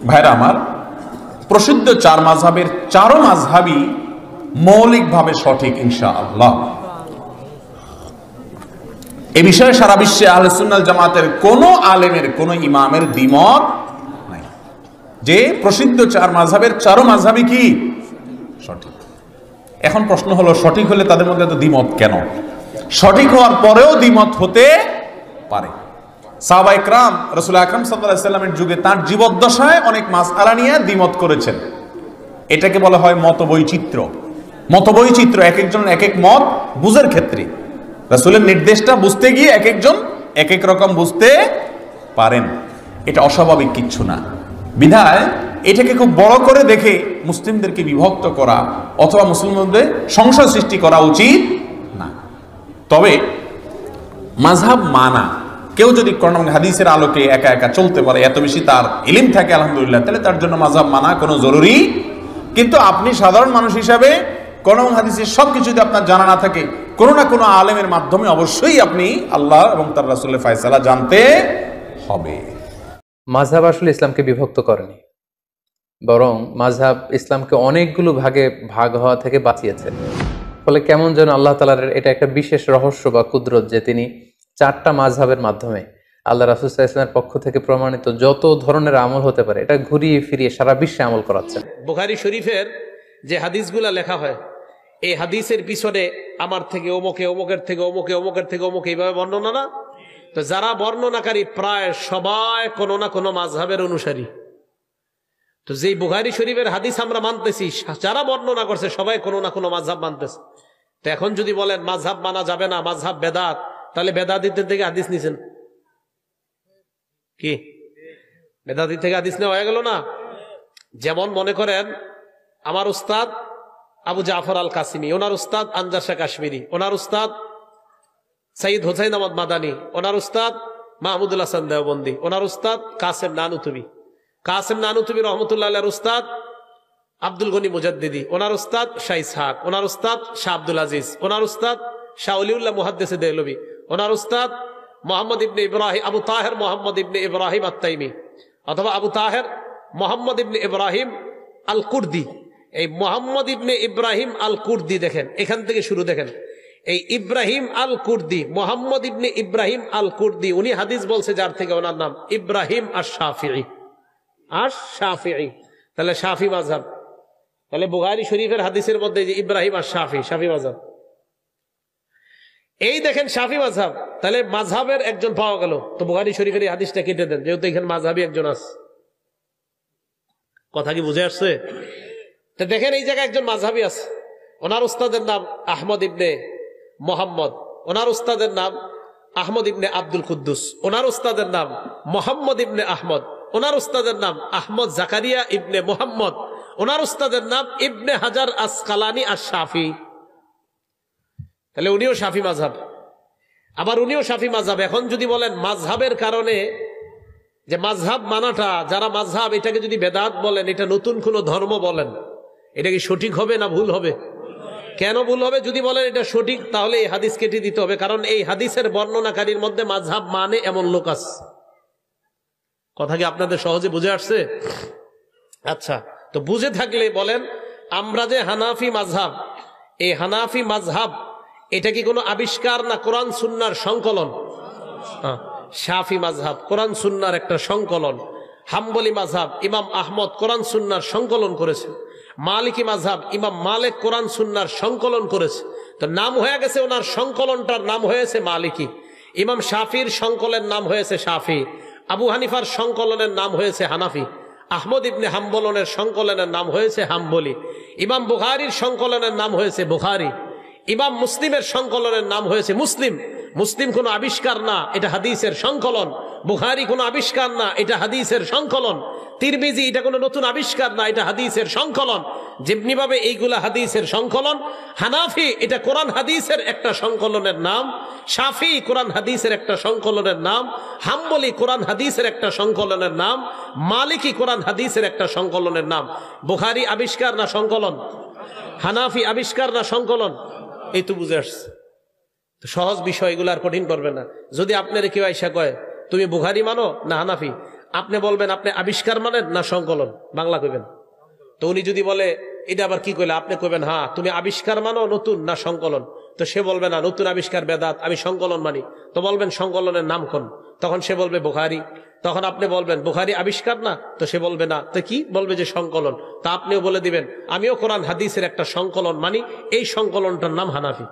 ভাইরা আমার, প্রসিদ্ধ চার মাযহাবের চারো মাযহাবই মৌলিকভাবে সঠিক ইনশাআল্লাহ। এ বিষয়ে সারা বিশ্বে আহলে সুন্নাত জামাতের কোন আলেমের, কোন ইমামের দ্বিমত নাই যে প্রসিদ্ধ চার মাযহাবের চারো মাযহাবই কি সঠিক। এখন প্রশ্ন হলো, সঠিক হলে তাদের মধ্যে তো দ্বিমত কেন? সঠিক হওয়ার পরেও দ্বিমত হতে পারে। সাহাবা ইকরাম রাসূল আকরাম সাল্লাল্লাহু আলাইহি ওয়াসাল্লামের যুগে তার জীবদ্দশায় অনেক মাসআলা নিয়ে দ্বিমত করেছেন। এটাকে বলা হয় মতবৈচিত্র্য। মতবৈচিত্র্য, এক একজন এক এক মত বুঝার ক্ষেত্রে রাসূলের নির্দেশটা বুঝতে গিয়ে এক একজন এক এক রকম বুঝতে পারেন। এটা অস্বাভাবিক কিচ্ছু না। বিধায় এটাকে খুব বড় করে দেখে মুসলিমদেরকে বিভক্ত করা অথবা মুসলিমদের সংশয় সৃষ্টি করা উচিত না। তবে মাযহাব মানা, কেউ যদি কোরআন হাদিসের আলোকে একা একা চলতে পারে, এত বেশি তার ইলম থাকে আলহামদুলিল্লাহ, তাহলে তার জন্য মাযহাব মানা কোনো জরুরি। কিন্তু আপনি সাধারণ মানুষ হিসাবে কোরআন হাদিসের সবকিছু যদি আপনার জানা না থাকে, কোনো না কোনো আলেমের মাধ্যমে অবশ্যই আপনি আল্লাহ এবং তার রাসূলের ফয়সালা জানতে হবে। মাযহাব আসলে ইসলামকে বিভক্ত করেনি, বরং মাযহাব ইসলামকে অনেকগুলো ভাগে ভাগ হওয়া থেকে বাঁচিয়েছে। ফলে কেমন যেন আল্লাহ তাআলার এটা একটা বিশেষ রহস্য বা কুদরত যে তিনি চারটা মাযহাবের মাধ্যমে আল্লাহ রাসূল সাল্লাল্লাহু আলাইহি ওয়াসাল্লামের পক্ষ থেকে প্রমাণিত যত ধরনের আমল হতে পারে এটা ঘুরিয়ে ফিরিয়ে সারা বিশ্বে আমল করাচ্ছেন। বুখারী শরীফের যে হাদিসগুলা লেখা হয়, এই হাদিসের পিছনে আমার থেকে ওমকে, ওমকের থেকে ওমকে, ওমকের থেকে ওমকে, এইভাবে বর্ণনা না। তো যারা বর্ণনাকারী প্রায় সবাই কোনো না কোনো মাযহাবের অনুসারী। তো যেই বুখারী শরীফের হাদিস আমরা মানতেছি, যারা বর্ণনা করছে সবাই কোনো না কোনো মাযহাব মানতেছে। তো এখন যদি বলেন মাযহাব মানা যাবে না, মাযহাব বেদাত, তাহলে বেদাতীদের থেকে হাদিস নিছেন কি? বেদাতী থেকে হাদিস নেওয়া হয়ে গেল না? যেমন মনে করেন আমার উস্তাদ আবু জাফর আল কাসিমি, ওনার উস্তাদ আনজার শাহ কাশ্মীরি, ওনার উস্তাদ সঈদ হোসাইন আহমদ মাদানী, ওনার উস্তাদ মাহমুদুল হাসান দেওবন্দি, ওনার উস্তাদ কাসেম নানুতুবি, কাসেম নানুতুবি রহমতুল্লাহ আলাইহির উস্তাদ আব্দুল গনি মুজাদ্দিদি, ওনার উস্তাদ শাহ ইসহাক, ওনার উস্তাদ শাহ আব্দুল আজিজ, ওনার উস্তাদ শাহ ওলিউল্লাহ মুহাদ্দিসে দেহলভী, ওনার উস্তাদ মোহাম্মদ ইবনে ইব্রাহিম, আবু তাহের মোহাম্মদ ইবনে ইব্রাহিম আত-তাইমি, অথবা আবু তাহের মোহাম্মদ ইবনে ইব্রাহিম আল কুর্দি। এই মোহাম্মদ ইবনে ইব্রাহিম আল কুর্দি দেখেন, এখান থেকে শুরু দেখেন। এই ইব্রাহিম আল কুর্দি, মোহাম্মদ ইবনে ইব্রাহিম আল কুর্দি, উনি হাদিস বলছে যার থেকে, ওনার নাম ইব্রাহিম আশ-শাফিঈ। আশ-শাফিঈ তাহলে শাফি মাযহাব। তাহলে বুখারী শরীফের হাদিসের মধ্যে যে ইব্রাহিম আশ-শাফিঈ, শাফি মাযহাব। এই দেখেন শাফি মাযহাব, তাহলে মাযহাবের একজন পাওয়া গেল। তো বুখারী শরীফের এই হাদিসটা কেটে দেন, যেহেতু এখানে মাযহাবী একজন আছে। কথা কি বুঝে আসছে? তো দেখেন এই জায়গায় একজন মাযহাবী আছে, ওনার উস্তাদের নাম আহমদ ইবনে মোহাম্মদ, ওনার উস্তাদের নাম আহমদ ইবনে আব্দুল কুদ্দুস, ওনার উস্তাদের নাম মোহাম্মদ ইবনে আহমদ, ওনার উস্তাদের নাম আহমদ জাকারিয়া ইবনে মোহাম্মদ, ওনার উস্তাদের নাম ইবনে হাজার আসকালানি আশ-শাফি। তাহলে উনিও শাফি মাযহাব, আবার উনিও শাফি মাযহাব। এখন যদি বলেন মাযহাবের কারণে যে মাযহাব মানাটা, যারা মাযহাব এটাকে যদি বেদাত বলেন, এটা নতুন কোনো ধর্ম বলেন, এটা কি সঠিক হবে না ভুল হবে? কেন ভুল হবে? যদি বলেন এটা সঠিক, তাহলে এই হাদিস কেটে দিতে হবে, কারণ এই হাদিসের বর্ণনাকারীর মধ্যে মাযহাব মানে এমন লোক আছে। কথা কি আপনাদের সহজে বুঝে আসছে? আচ্ছা, তো বুঝে থাকলে বলেন, আমরা যে হানাফি মাযহাব, এই হানাফি মাযহাব এটা কি কোনো আবিষ্কার না কোরআন সুন্নাহর সংকলন? শাফি মাযহাব কোরআন সুন্নাহর একটা সংকলন। হাম্বলি মাযহাব ইমাম আহমদ কোরআন সুন্নাহর সংকলন করেছে। মালিকি মাযহাব ইমাম মালিক কোরআন সুন্নাহর সংকলন করেছে। তো নাম হয়ে গেছে, ওনার সংকলনটার নাম হয়েছে মালিকি। ইমাম শাফির সংকলনের নাম হয়েছে শাফি। আবু হানিফার সংকলনের নাম হয়েছে হানাফি। আহমদ ইবনে হাম্বলনের সংকলনের নাম হয়েছে হাম্বলি। ইমাম বুখারীর সংকলনের নাম হয়েছে বুখারী। ইমাম মুসলিমের সংকলনের নাম হয়েছে মুসলিম। মুসলিম কোনো আবিষ্কার না, এটা হাদিসের সংকলন। বুখারী কোনো আবিষ্কার না, এটা হাদিসের সংকলন। তিরমিজি এটা কোনো নতুন আবিষ্কার না, এটা হাদিসের সংকলন। যেমনি ভাবে এইগুলা হাদিসের সংকলন, হানাফি এটা কোরআন হাদিসের একটা সংকলনের নাম, শাফি কোরআন হাদিসের একটা সংকলনের নাম, হাম্বলি কোরআন হাদিসের একটা সংকলনের নাম, মালিকি কোরআন হাদিসের একটা সংকলনের নাম। বুখারী আবিষ্কার না সংকলন? হানাফি আবিষ্কার না সংকলন? এই তো বুঝে আসছে। সহজ বিষয়, এগুলো আর কঠিন করবে না। যদি আপনার কেউ আইসা কয় তুমি বুখারী মানো না হানাফি, আপনি বলবেন আপনি আবিষ্কার মানেন না সংকলন, বাংলা কইবেন। তো উনি যদি বলে এটা আবার কি কইলে, আপনি কইবেন হ্যাঁ তুমি আবিষ্কার মানো নতুন না সংকলন। তো সে বলবে না নতুন আবিষ্কার বেদাত, আমি সংকলন মানি। তো বলবেন সংকলনের নাম কোন? তখন সে বলবে বুখারী। তখন আপনি বলবেন বুখারী আবিষ্কার না, তো সে বলবে না, তো কি বলবে যে সংকলন। তা আপনিও বলে দিবেন আমিও কোরআন হাদিসের একটা সংকলন মানি, এই সংকলনটার নাম হানাফি।